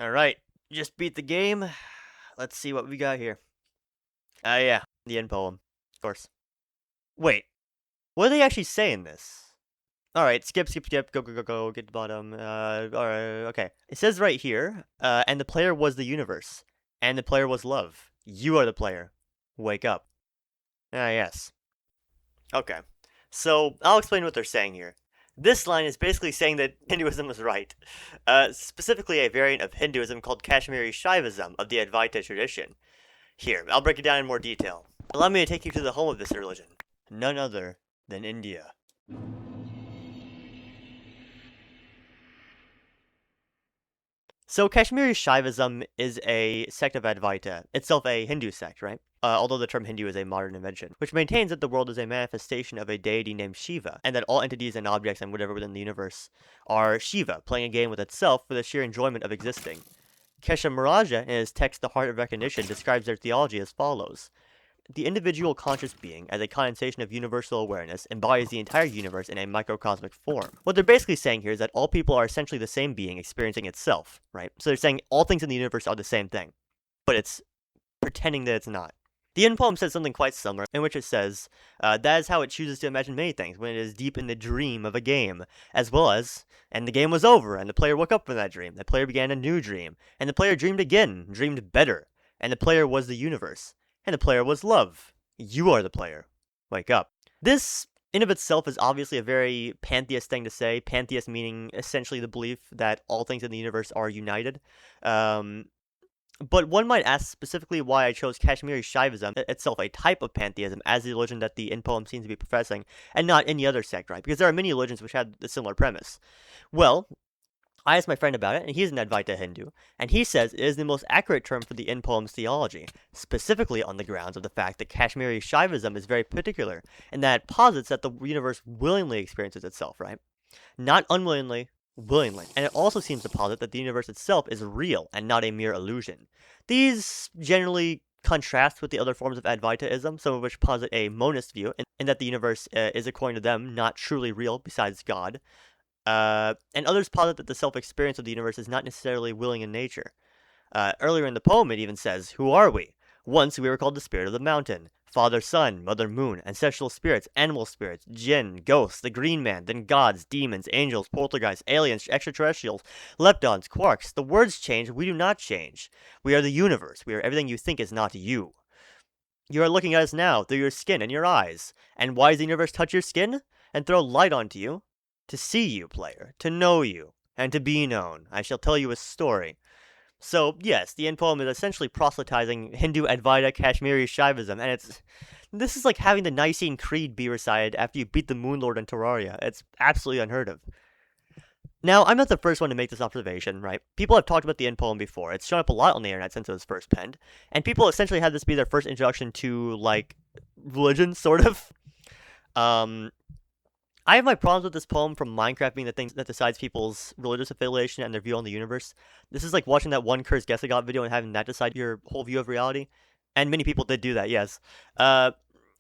Alright, just beat the game. Let's see what we got here. Yeah, the end poem. Of course. Wait, what are they actually saying this? Alright, skip, go, get to the bottom. Alright, okay. It says right here, and the player was the universe. And the player was love. You are the player. Wake up. Ah, yes. Okay. So, I'll explain what they're saying here. This line is basically saying that Hinduism was right. Specifically a variant of Hinduism called Kashmiri Shaivism of the Advaita tradition. Here, I'll break it down in more detail. Allow me to take you to the home of this religion. None other than India. So Kashmiri Shaivism is a sect of Advaita, itself a Hindu sect, right? Although the term Hindu is a modern invention, which maintains that the world is a manifestation of a deity named Shiva, and that all entities and objects and whatever within the universe are Shiva, playing a game with itself for the sheer enjoyment of existing. Kesha Maraja, in his text The Heart of Recognition, describes their theology as follows. The individual conscious being, as a condensation of universal awareness, embodies the entire universe in a microcosmic form. What they're basically saying here is that all people are essentially the same being experiencing itself, right? So they're saying all things in the universe are the same thing, but it's pretending that it's not. The end poem says something quite similar, in which it says, that is how it chooses to imagine many things, when it is deep in the dream of a game, as well as, and the game was over, and the player woke up from that dream, the player began a new dream, and the player dreamed again, dreamed better, and the player was the universe, and the player was love. You are the player. Wake up. This, in of itself, is obviously a very pantheist thing to say, pantheist meaning essentially the belief that all things in the universe are united. But one might ask specifically why I chose Kashmiri Shaivism, itself a type of pantheism, as the religion that the end poem seems to be professing, and not any other sect, right? Because there are many religions which have a similar premise. Well, I asked my friend about it, and he's an Advaita Hindu, and he says it is the most accurate term for the end poem's theology, specifically on the grounds of the fact that Kashmiri Shaivism is very particular, and that it posits that the universe willingly experiences itself, right? Not unwillingly, willingly. And it also seems to posit that the universe itself is real and not a mere illusion. These generally contrast with the other forms of Advaitaism, some of which posit a monist view, in that the universe is, according to them, not truly real besides God. And others posit that the self-experience of the universe is not necessarily willing in nature. Earlier in the poem, it even says, "Who are we? Once we were called the spirit of the mountain. Father Sun, Mother Moon, ancestral spirits, animal spirits, jinn, ghosts, the green man, then gods, demons, angels, poltergeists, aliens, extraterrestrials, leptons, quarks. The words change, we do not change. We are the universe. We are everything you think is not you. You are looking at us now through your skin and your eyes. And why does the universe touch your skin? And throw light onto you? To see you, player, to know you, and to be known. I shall tell you a story." So, yes, the end poem is essentially proselytizing Hindu Advaita Kashmiri Shaivism, and this is like having the Nicene Creed be recited after you beat the Moon Lord in Terraria. It's absolutely unheard of. Now, I'm not the first one to make this observation, right? People have talked about the end poem before. It's shown up a lot on the internet since it was first penned, and people essentially had this be their first introduction to, like, religion, sort of. I have my problems with this poem from Minecraft being the thing that decides people's religious affiliation and their view on the universe. This is like watching that one Cursed Gestagot video and having that decide your whole view of reality. And many people did do that, yes. And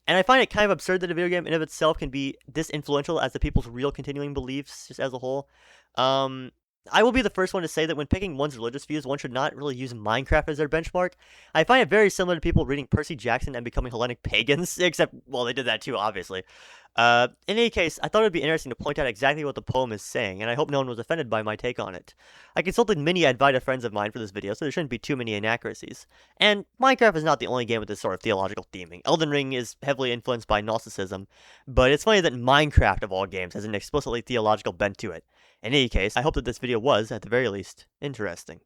I find it kind of absurd that a video game in of itself can be this influential as the people's real continuing beliefs, just as a whole. I will be the first one to say that when picking one's religious views, one should not really use Minecraft as their benchmark. I find it very similar to people reading Percy Jackson and becoming Hellenic pagans, except, well, they did that too, obviously. In any case, I thought it would be interesting to point out exactly what the poem is saying, and I hope no one was offended by my take on it. I consulted many Advaita friends of mine for this video, so there shouldn't be too many inaccuracies. And Minecraft is not the only game with this sort of theological theming. Elden Ring is heavily influenced by Gnosticism, but it's funny that Minecraft, of all games, has an explicitly theological bent to it. In any case, I hope that this video was, at the very least, interesting.